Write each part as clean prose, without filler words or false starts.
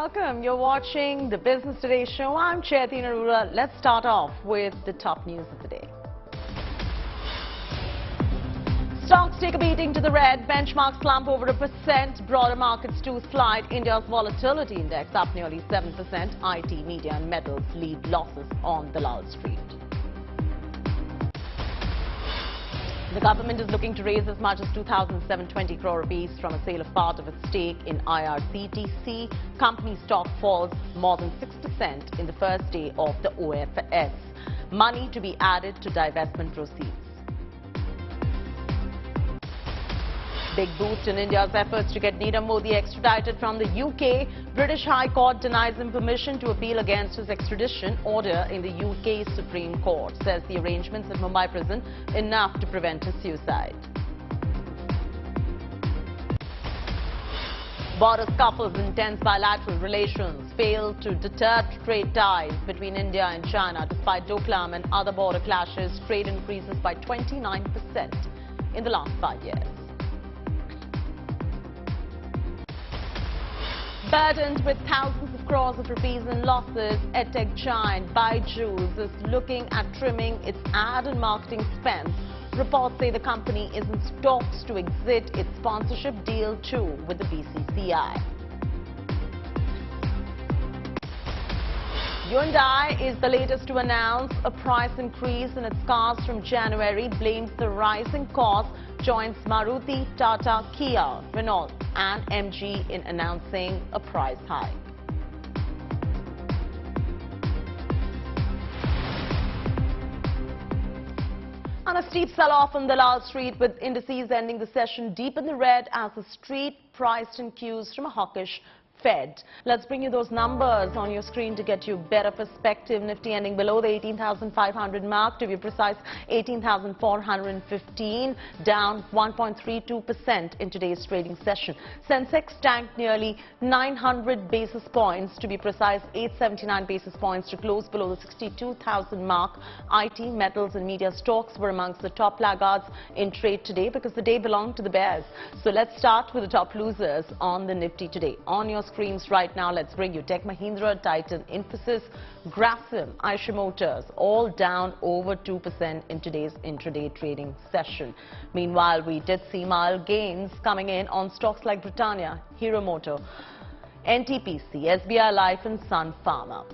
welcome. You're watching the Business Today show. I'm Chaiti Narula. Let's start off with the top news of the day. Stocks take a beating to the red. Benchmarks slump over 1%. Broader markets too slide. India's volatility index up nearly 7%. IT, media and metals lead losses on the Lal Street. The government is looking to raise as much as 2,720 crore rupees from a sale of part of its stake in IRCTC. Company stock falls more than 6% in the first day of the OFS. Money to be added to divestment proceeds. Big boost in India's efforts to get Nirav Modi extradited from the UK. British High Court denies him permission to appeal against his extradition order in the UK Supreme Court. Says the arrangements at Mumbai prison enough to prevent his suicide. Border scuffles, intense bilateral relations fail to deter trade ties between India and China. Despite Doklam and other border clashes, trade increases by 29% in the last 5 years. Burdened with thousands of crores of rupees in losses, EdTech giant Byju is looking at trimming its ad and marketing spend. Reports say the company is in talks to exit its sponsorship deal too with the BCCI. Hyundai is the latest to announce a price increase in its cars from January, blames the rising cost, joins Maruti, Tata, Kia, Renault and MG in announcing a price hike. On a steep sell-off on the Lal Street, with indices ending the session deep in the red as the street priced in cues from a hawkish Fed. Let's bring you those numbers on your screen to get you better perspective. Nifty ending below the 18,500 mark, to be precise 18,415, down 1.32% in today's trading session. Sensex tanked nearly 900 basis points, to be precise 879 basis points, to close below the 62,000 mark. IT, metals and media stocks were amongst the top laggards in trade today because the day belonged to the bears. So let's start with the top losers on the Nifty today. On your screens right now, let's bring you Tech Mahindra, Titan, Infosys, Grasim, Eicher Motors, all down over 2% in today's intraday trading session. Meanwhile, we did see mild gains coming in on stocks like Britannia, Hero Motor, NTPC, SBI Life and Sun Pharma.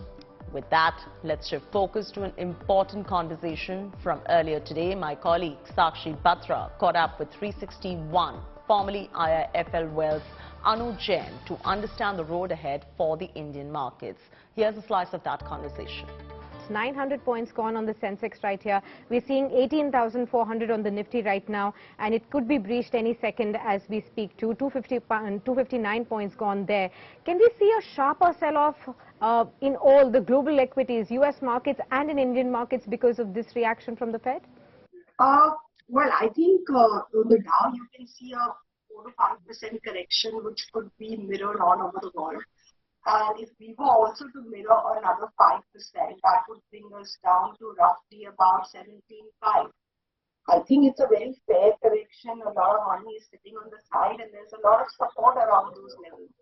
With that, let's shift focus to an important conversation from earlier today. My colleague Sakshi Batra caught up with 361, formerly IIFL Wealth's Anu Jain, to understand the road ahead for the Indian markets. Here's a slice of that conversation. 900 points gone on the Sensex right here. We're seeing 18,400 on the Nifty right now, and it could be breached any second as we speak too. 259 points gone there. Can we see a sharper sell-off in all the global equities, US markets and in Indian markets because of this reaction from the Fed? Well, I think on the Dow you can see a 4 to 5% correction, which could be mirrored all over the world. And if we were also to mirror another 5%, that would bring us down to roughly about 17.5. I think it's a very fair correction. A lot of money is sitting on the side, and there's a lot of support around those levels.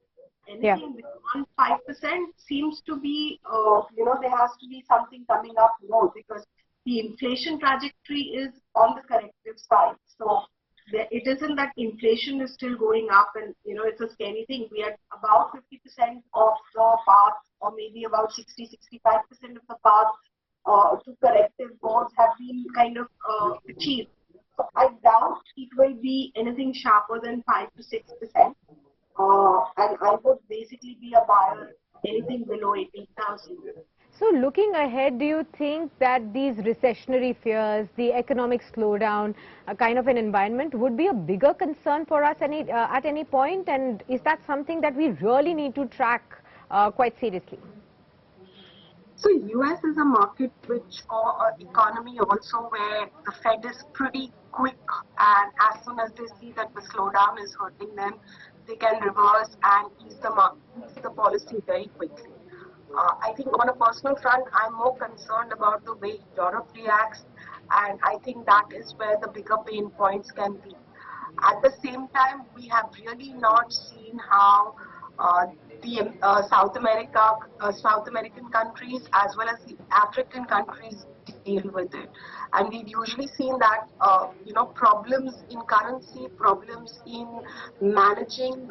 Anything beyond 5% seems to be, there has to be something coming up more, because the inflation trajectory is on the corrective side. So it isn't that inflation is still going up and, it's a scary thing. We are about 50% of the path, or maybe about 60-65% of the path to corrective goals have been kind of achieved. So I doubt it will be anything sharper than 5 to 6%. And I would basically be a buyer anything below 18,000. So looking ahead, do you think that these recessionary fears, the economic slowdown, a kind of an environment would be a bigger concern for us at any point? And is that something that we really need to track quite seriously? So US is a market or economy also where the Fed is pretty quick, and as soon as they see that the slowdown is hurting them, they can reverse and ease the policy very quickly. I think on a personal front, I'm more concerned about the way Europe reacts, and I think that is where the bigger pain points can be. At the same time, we have really not seen how the South American countries as well as the African countries deal with it. And we've usually seen that, problems in currency, problems in managing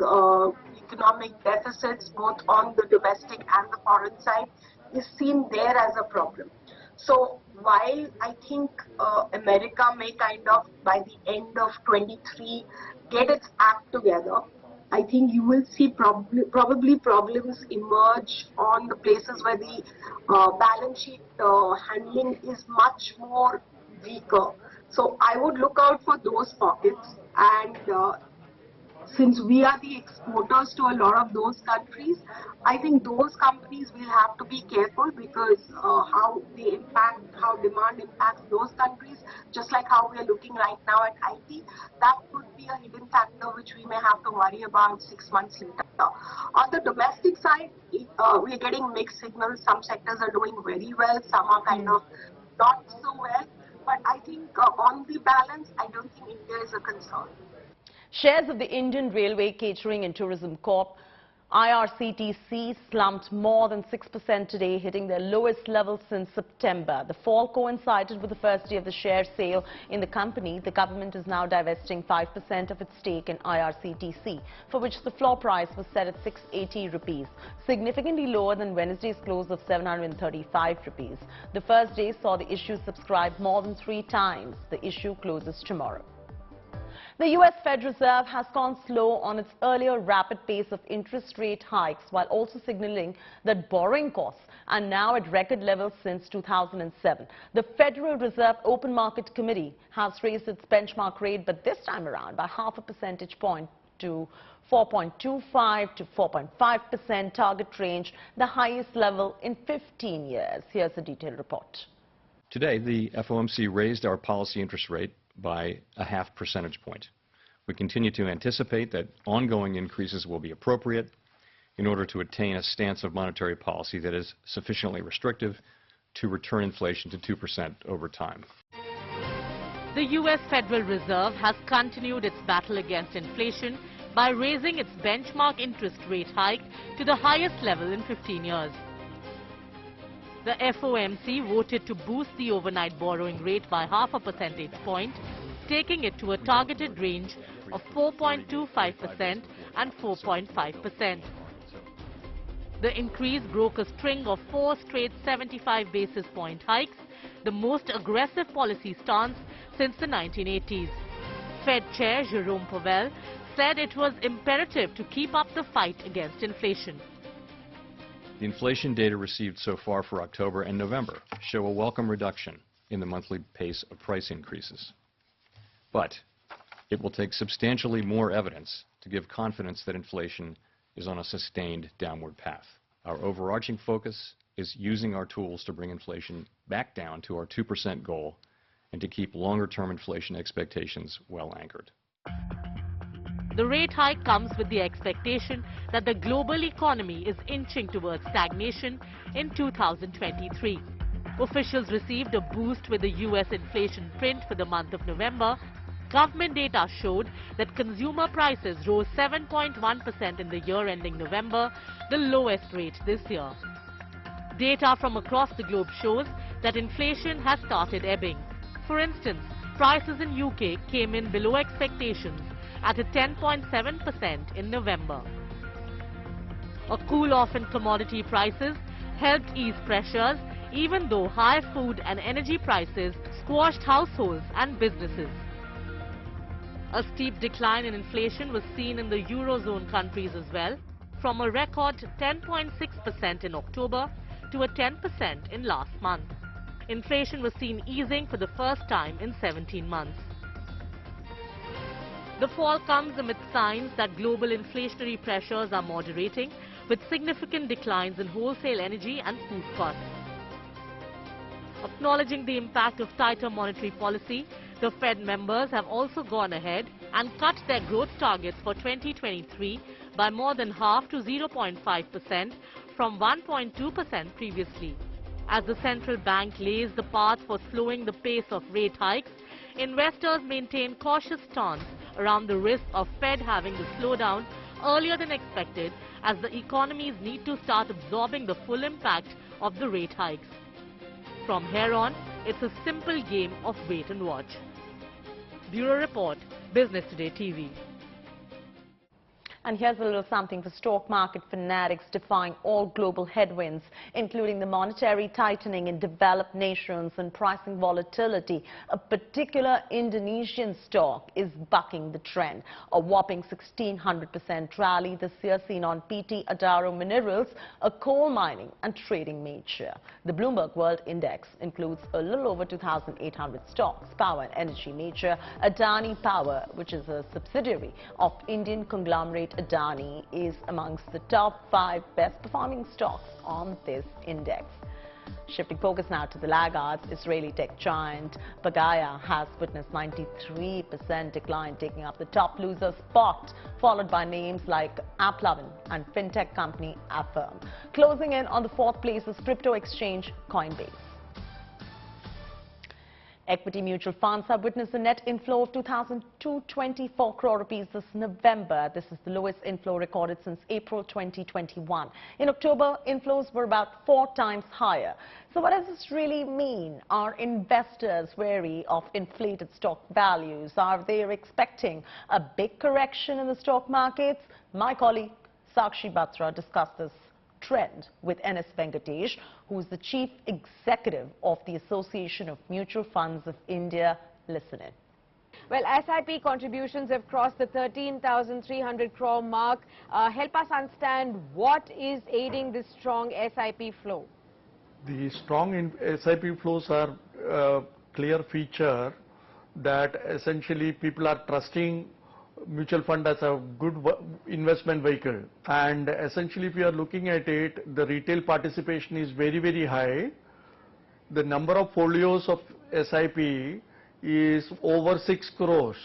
economic deficits, both on the domestic and the foreign side, is seen there as a problem. So while I think America may kind of, by the end of 23, get its act together, I think you will see probably problems emerge on the places where the balance sheet handling is much more weaker. So I would look out for those pockets, and since we are the exporters to a lot of those countries, I think those companies will have to be careful, because how demand impacts those countries, just like how we are looking right now at IT, that could be a hidden factor which we may have to worry about 6 months later. On the domestic side, we are getting mixed signals. Some sectors are doing very well, some are kind of not so well. But I think on the balance, I don't think India is a concern. Shares of the Indian Railway Catering and Tourism Corp, IRCTC, slumped more than 6% today, hitting their lowest level since September. The fall coincided with the first day of the share sale in the company. The government is now divesting 5% of its stake in IRCTC, for which the floor price was set at 680 rupees, significantly lower than Wednesday's close of 735 rupees. The first day saw the issue subscribed more than 3 times. The issue closes tomorrow. The U.S. Fed Reserve has gone slow on its earlier rapid pace of interest rate hikes, while also signaling that borrowing costs are now at record levels since 2007. The Federal Reserve Open Market Committee has raised its benchmark rate, but this time around by half a percentage point to 4.25 to 4.5% target range, the highest level in 15 years. Here's a detailed report. Today, the FOMC raised our policy interest rate by a half percentage point. We continue to anticipate that ongoing increases will be appropriate in order to attain a stance of monetary policy that is sufficiently restrictive to return inflation to 2% over time. The U.S. Federal Reserve has continued its battle against inflation by raising its benchmark interest rate hike to the highest level in 15 years. The FOMC voted to boost the overnight borrowing rate by half a percentage point, taking it to a targeted range of 4.25% and 4.5%. The increase broke a string of 4 straight 75 basis point hikes, the most aggressive policy stance since the 1980s. Fed Chair Jerome Powell said it was imperative to keep up the fight against inflation. The inflation data received so far for October and November show a welcome reduction in the monthly pace of price increases. But it will take substantially more evidence to give confidence that inflation is on a sustained downward path. Our overarching focus is using our tools to bring inflation back down to our 2% goal and to keep longer-term inflation expectations well anchored. The rate hike comes with the expectation that the global economy is inching towards stagnation in 2023. Officials received a boost with the U.S. inflation print for the month of November. Government data showed that consumer prices rose 7.1% in the year ending November, the lowest rate this year. Data from across the globe shows that inflation has started ebbing. For instance, prices in UK came in below expectations at a 10.7% in November. A cool-off in commodity prices helped ease pressures, even though high food and energy prices squashed households and businesses. A steep decline in inflation was seen in the Eurozone countries as well, from a record 10.6% in October to a 10% in last month. Inflation was seen easing for the first time in 17 months. The fall comes amid signs that global inflationary pressures are moderating, with significant declines in wholesale energy and food costs. Acknowledging the impact of tighter monetary policy, the Fed members have also gone ahead and cut their growth targets for 2023 by more than half to 0.5% from 1.2% previously. As the central bank lays the path for slowing the pace of rate hikes, investors maintain cautious stance around the risk of Fed having to slow down earlier than expected as the economies need to start absorbing the full impact of the rate hikes. From here on, it's a simple game of wait and watch. Bureau Report, Business Today TV. And here's a little something for stock market fanatics defying all global headwinds, including the monetary tightening in developed nations and pricing volatility. A particular Indonesian stock is bucking the trend. A whopping 1,600% rally this year seen on PT Adaro Minerals, a coal mining and trading major. The Bloomberg World Index includes a little over 2,800 stocks. Power and energy major Adani Power, which is a subsidiary of Indian conglomerate Adani, is amongst the top 5 best performing stocks on this index. Shifting focus now to the laggards, Israeli tech giant Pagaya has witnessed 93% decline, taking up the top loser spot, followed by names like AppLovin and fintech company Affirm. Closing in on the 4th place is crypto exchange Coinbase. Equity mutual funds have witnessed a net inflow of 2,224 crore rupees this November. This is the lowest inflow recorded since April 2021. In October, inflows were about 4 times higher. So what does this really mean? Are investors wary of inflated stock values? Are they expecting a big correction in the stock markets? My colleague Sakshi Batra discussed this trend with NS Venkatesh, who is the Chief Executive of the Association of Mutual Funds of India. Listen in. Well, SIP contributions have crossed the 13,300 crore mark. Help us understand what is aiding this strong SIP flow. The strong SIP flows are a clear feature that essentially people are trusting mutual fund as a good investment vehicle, and essentially if you are looking at it, the retail participation is very, very high. The number of folios of SIP is over 6 crores.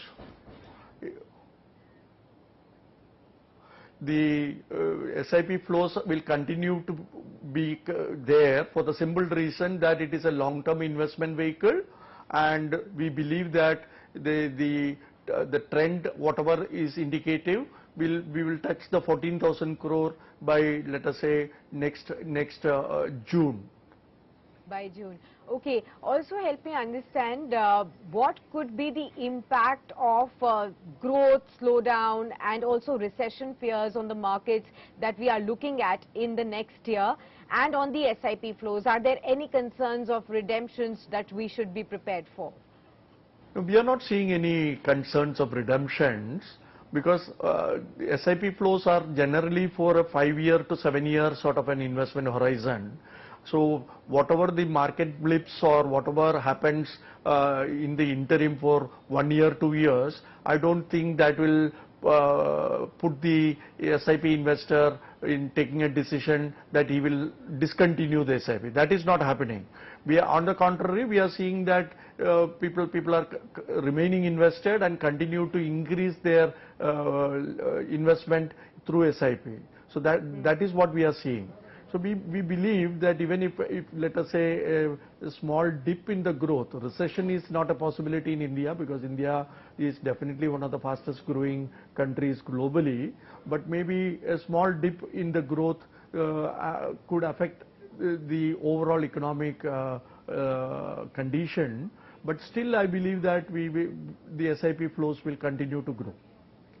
The SIP flows will continue to be there for the simple reason that it is a long-term investment vehicle, and we believe that the trend, whatever is indicative, we will touch the 14,000 crore by, let us say, next June. By June. Okay. Also help me understand what could be the impact of growth slowdown and also recession fears on the markets that we are looking at in the next year, and on the SIP flows. Are there any concerns of redemptions that we should be prepared for? We are not seeing any concerns of redemptions because SIP flows are generally for a 5-year to 7-year sort of an investment horizon. So whatever the market blips or whatever happens in the interim for 1 year, 2 years, I don't think that will put the SIP investor in taking a decision that he will discontinue the SIP. That is not happening. We are, on the contrary, we are seeing that people are remaining invested and continue to increase their investment through SIP. So that is what we are seeing. So we believe that even if let us say a small dip in the growth, recession is not a possibility in India because India is definitely one of the fastest growing countries globally, but maybe a small dip in the growth could affect the overall economic condition, but still I believe that the SIP flows will continue to grow.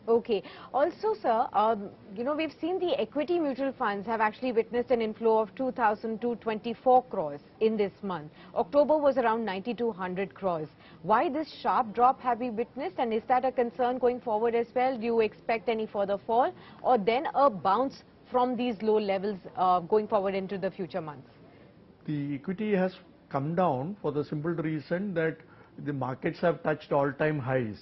Okay. Also, sir, we've seen the equity mutual funds have actually witnessed an inflow of 2,224 crores in this month. October was around 9,200 crores. Why this sharp drop have we witnessed, and is that a concern going forward as well? Do you expect any further fall or then a bounce from these low levels going forward into the future months? The equity has come down for the simple reason that the markets have touched all-time highs.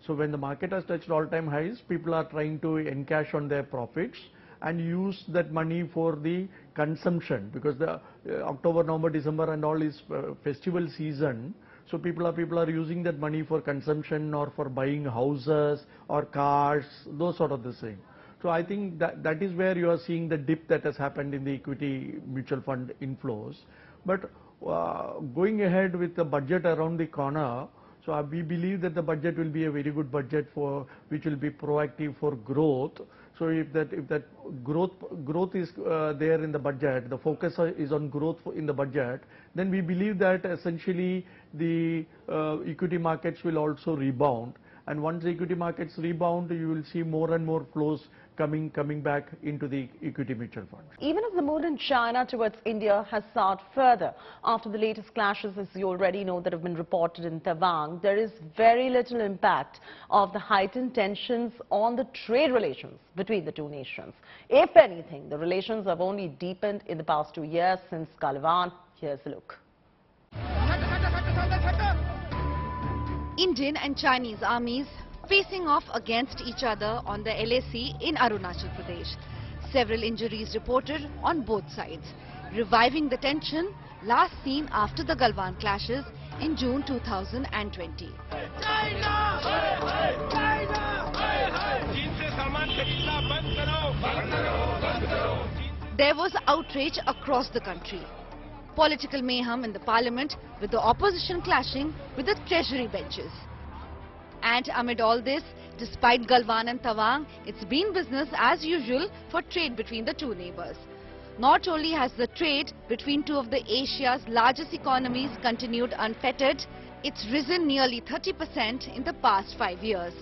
So when the market has touched all-time highs, people are trying to encash on their profits and use that money for the consumption, because the October, November, December and all is festival season. So people are using that money for consumption or for buying houses or cars, those sort of the thing. So I think that is where you are seeing the dip that has happened in the equity mutual fund inflows. But going ahead with the budget around the corner, so So we believe that the budget will be a very good budget for which will be proactive for growth. So if that growth is there in the budget, the focus is on growth in the budget, then we believe that essentially the equity markets will also rebound. And once the equity markets rebound, you will see more and more flows coming back into the equity mutual funds. Even as the mood in China towards India has soured further after the latest clashes, as you already know, that have been reported in Taiwan, there is very little impact of the heightened tensions on the trade relations between the two nations. If anything, the relations have only deepened in the past 2 years since Galawan. Here's a look. Indian and Chinese armies facing off against each other on the LAC in Arunachal Pradesh. Several injuries reported on both sides, reviving the tension last seen after the Galwan clashes in June 2020. There was outrage across the country. Political mayhem in the parliament, with the opposition clashing with the treasury benches. And amid all this, despite Galwan and Tawang, it's been business as usual for trade between the two neighbors. Not only has the trade between two of the Asia's largest economies continued unfettered, it's risen nearly 30% in the past 5 years.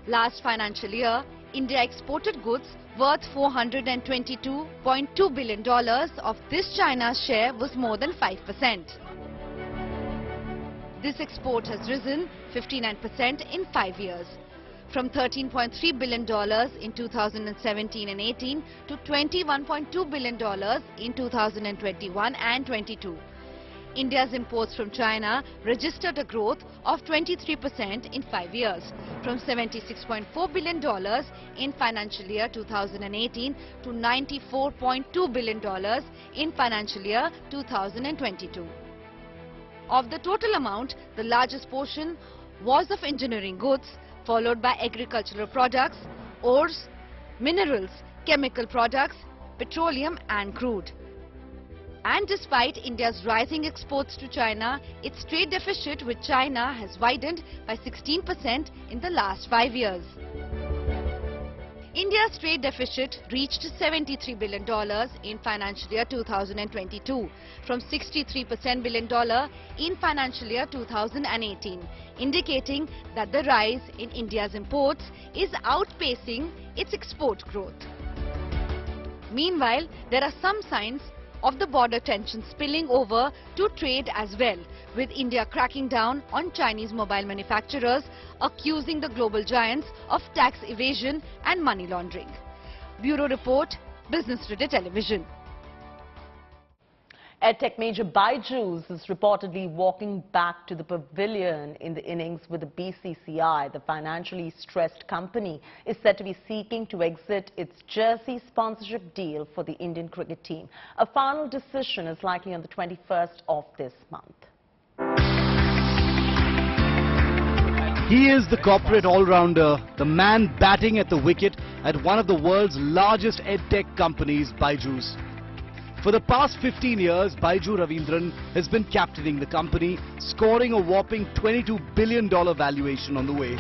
Last financial year, India exported goods worth $422.2 billion. Of this, China's share was more than 5%. This export has risen 59% in 5 years, from $13.3 billion in 2017 and 18 to $21.2 billion in 2021 and 22. India's imports from China registered a growth of 23% in 5 years, from $76.4 billion in financial year 2018 to $94.2 billion in financial year 2022. Of the total amount, the largest portion was of engineering goods, followed by agricultural products, ores, minerals, chemical products, petroleum and crude. And despite India's rising exports to China, its trade deficit with China has widened by 16% in the last 5 years. India's trade deficit reached $73 billion in financial year 2022, from $63 billion in financial year 2018, indicating that the rise in India's imports is outpacing its export growth. Meanwhile, there are some signs of the border tension spilling over to trade as well, with India cracking down on Chinese mobile manufacturers, accusing the global giants of tax evasion and money laundering. Bureau Report, Business Today Television. EdTech major Byju is reportedly walking back to the pavilion in the innings with the BCCI. The financially stressed company is said to be seeking to exit its jersey sponsorship deal for the Indian cricket team. A final decision is likely on the 21st of this month. He is the corporate all-rounder, the man batting at the wicket at one of the world's largest EdTech companies, Byju's. For the past 15 years, Byju Ravindran has been captaining the company, scoring a whopping $22 billion valuation on the way.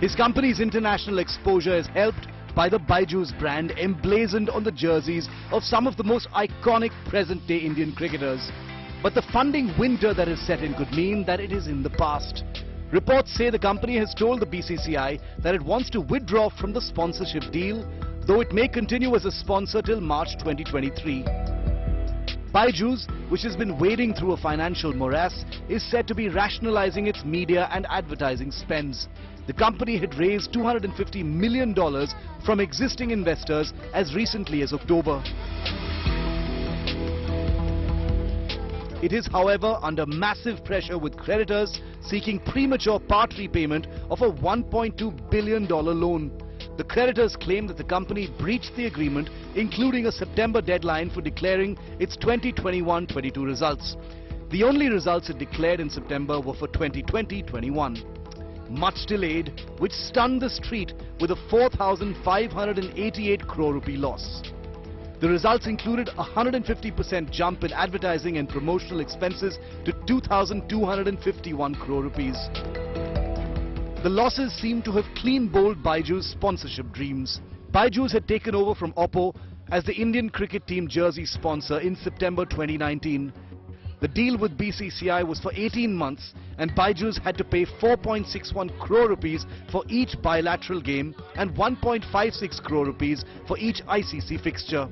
His company's international exposure is helped by the Byju's brand emblazoned on the jerseys of some of the most iconic present-day Indian cricketers. But the funding winter that is set in could mean that it is in the past. Reports say the company has told the BCCI that it wants to withdraw from the sponsorship deal, though it may continue as a sponsor till March 2023. Byju's, which has been wading through a financial morass, is said to be rationalizing its media and advertising spends. The company had raised $250 million from existing investors as recently as October. It is, however, under massive pressure, with creditors seeking premature part repayment of a $1.2 billion loan. The creditors claim that the company breached the agreement, including a September deadline for declaring its 2021-22 results. The only results it declared in September were for 2020-21. Much delayed, which stunned the street with a 4,588 crore rupee loss. The results included a 150% jump in advertising and promotional expenses to 2,251 crore rupees. The losses seem to have clean bowled Byju's sponsorship dreams. Byju's had taken over from Oppo as the Indian cricket team jersey sponsor in September 2019. The deal with BCCI was for 18 months and Byju's had to pay 4.61 crore rupees for each bilateral game and 1.56 crore rupees for each ICC fixture.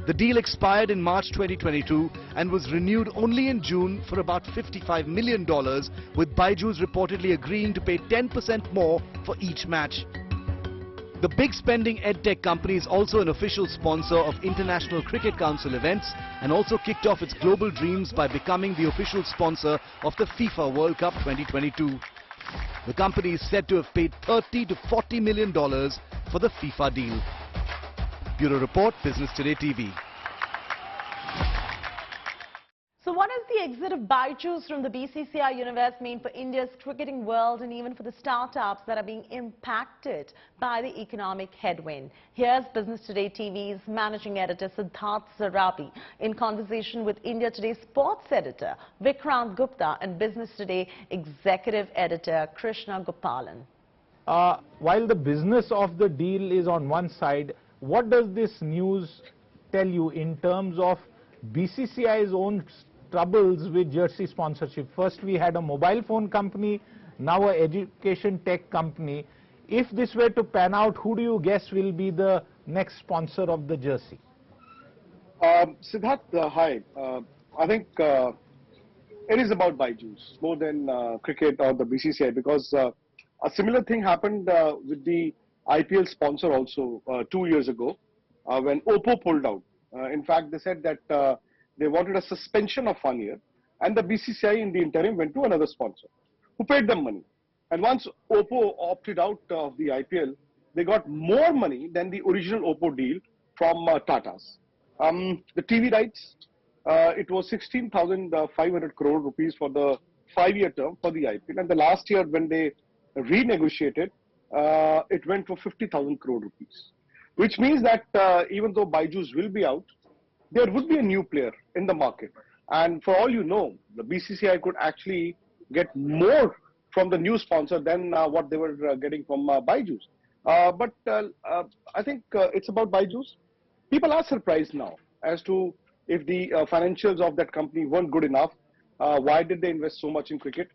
The deal expired in March 2022 and was renewed only in June for about $55 million, with Byju's reportedly agreeing to pay 10% more for each match. The big spending edtech company is also an official sponsor of International Cricket Council events and also kicked off its global dreams by becoming the official sponsor of the FIFA World Cup 2022. The company is said to have paid $30 to $40 million for the FIFA deal. Bureau Report, Business Today TV. So what does the exit of Byju's from the BCCI universe mean for India's cricketing world and even for the startups that are being impacted by the economic headwind? Here's Business Today TV's managing editor Siddharth Sarabi in conversation with India Today sports editor Vikrant Gupta and Business Today executive editor Krishna Gopalan. While the business of the deal is on one side, what does this news tell you in terms of BCCI's own troubles with jersey sponsorship? First we had a mobile phone company, now an education tech company. If this were to pan out, who do you guess will be the next sponsor of the jersey? Siddharth, hi. I think it is about Byju's more than cricket or the BCCI, because a similar thing happened with the IPL sponsor also 2 years ago when Oppo pulled out. In fact, they said that they wanted a suspension of 1 year, and the BCCI in the interim went to another sponsor who paid them money. And once Oppo opted out of the IPL, they got more money than the original Oppo deal from Tata's. The TV rights, it was 16,500 crore rupees for the 5-year term for the IPL, and the last year when they renegotiated, it went for 50,000 crore rupees, which means that even though Byju's will be out, there would be a new player in the market. And for all you know, the BCCI could actually get more from the new sponsor than what they were getting from Byju's. But I think it's about Byju's. People are surprised now as to if the financials of that company weren't good enough. Why did they invest so much in cricket?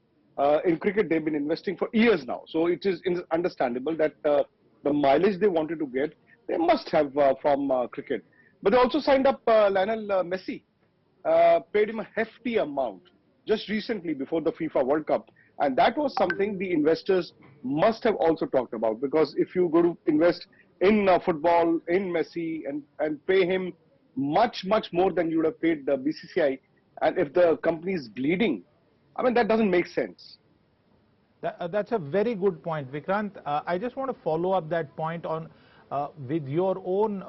In cricket, they've been investing for years now. So it is understandable that the mileage they wanted to get, they must have from cricket. But they also signed up Lionel Messi, paid him a hefty amount just recently before the FIFA World Cup. And that was something the investors must have also talked about, because if you go to invest in football, in Messi, and pay him much more than you would have paid the BCCI, and if the company is bleeding, I mean, that doesn't make sense. That's a very good point, Vikrant. I just want to follow up that point on with your own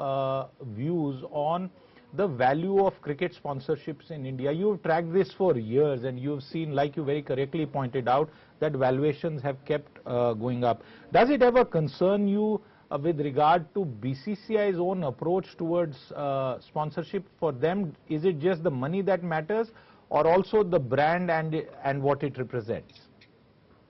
views on the value of cricket sponsorships in India. You've tracked this for years and you've seen, like you very correctly pointed out, that valuations have kept going up. Does it ever concern you with regard to BCCI's own approach towards sponsorship? For them, is it just the money that matters, or also the brand and what it represents?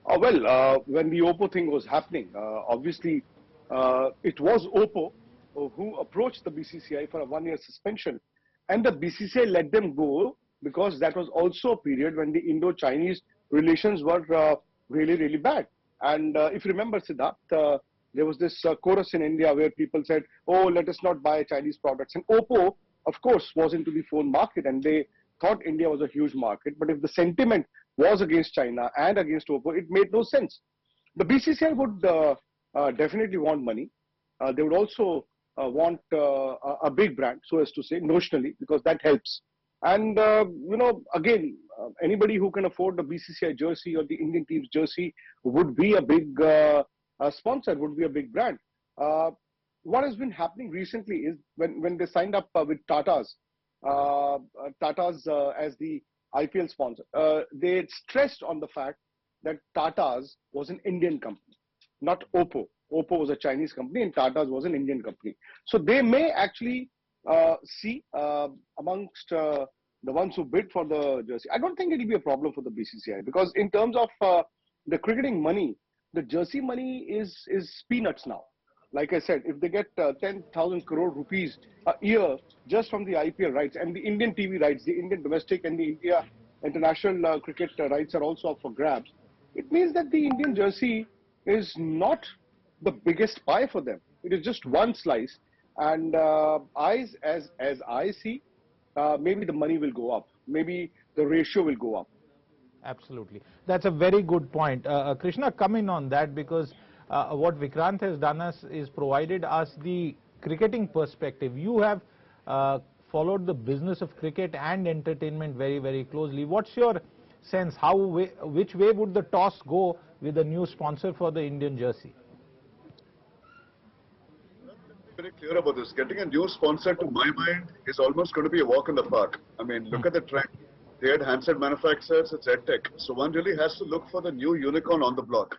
Well, when the Oppo thing was happening, obviously it was Oppo who approached the BCCI for a 1-year suspension, and the BCCI let them go because that was also a period when the Indo-Chinese relations were really bad. And if you remember, Siddharth, there was this chorus in India where people said, oh, let us not buy Chinese products. And Oppo, of course, was into the phone market, and they thought India was a huge market. But if the sentiment was against China and against Oppo, it made no sense. The BCCI would definitely want money. They would also want a big brand, so as to say, notionally, because that helps. And, you know, again, anybody who can afford the BCCI jersey or the Indian team's jersey would be a big sponsor, would be a big brand. What has been happening recently is when they signed up with Tata's as the IPL sponsor, they stressed on the fact that Tata's was an Indian company, not Oppo. Oppo was a Chinese company and Tata's was an Indian company. So they may actually see amongst the ones who bid for the jersey. I don't think it will be a problem for the BCCI because in terms of the cricketing money, the jersey money is peanuts now. Like I said, if they get 10,000 crore rupees a year just from the IPL rights and the Indian TV rights, the Indian domestic and the India international cricket rights are also up for grabs, it means that the Indian jersey is not the biggest pie for them. It is just one slice. And as I see, maybe the money will go up. Maybe the ratio will go up. Absolutely. That's a very good point. Krishna, come in on that because what Vikrant has done is provided us the cricketing perspective. You have followed the business of cricket and entertainment very, very closely. What's your sense? Which way would the toss go with a new sponsor for the Indian jersey? Very clear about this. Getting a new sponsor, to my mind, is almost going to be a walk in the park. I mean, look at the trend. They had handset manufacturers, it's EdTech. So one really has to look for the new unicorn on the block.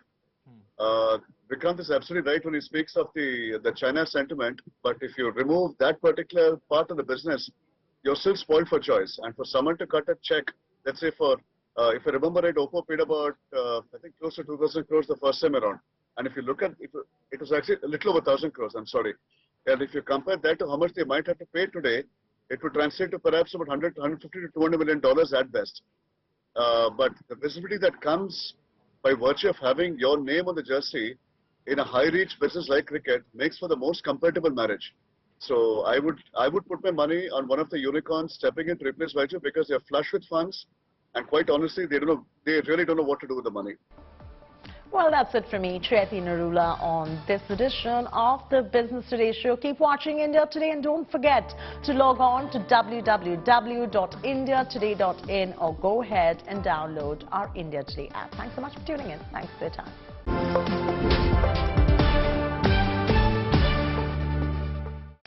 Vikrant is absolutely right when he speaks of the China sentiment, but if you remove that particular part of the business, you're still spoiled for choice. And for someone to cut a check, let's say for, if I remember right, Oppo paid about, I think close to 2,000 crores the first time around. And if you look at it, it was actually a little over 1,000 crores, I'm sorry. And if you compare that to how much they might have to pay today, it would translate to perhaps about 150 to 200 million dollars at best. But the visibility that comes by virtue of having your name on the jersey in a high-reach business like cricket makes for the most compatible marriage. So I would put my money on one of the unicorns stepping in to replace Byju because they're flush with funds, and quite honestly, they really don't know what to do with the money. Well, that's it from me, Treti Narula, on this edition of the Business Today show. Keep watching India Today and don't forget to log on to www.indiatoday.in or go ahead and download our India Today app. Thanks so much for tuning in. Thanks for your time.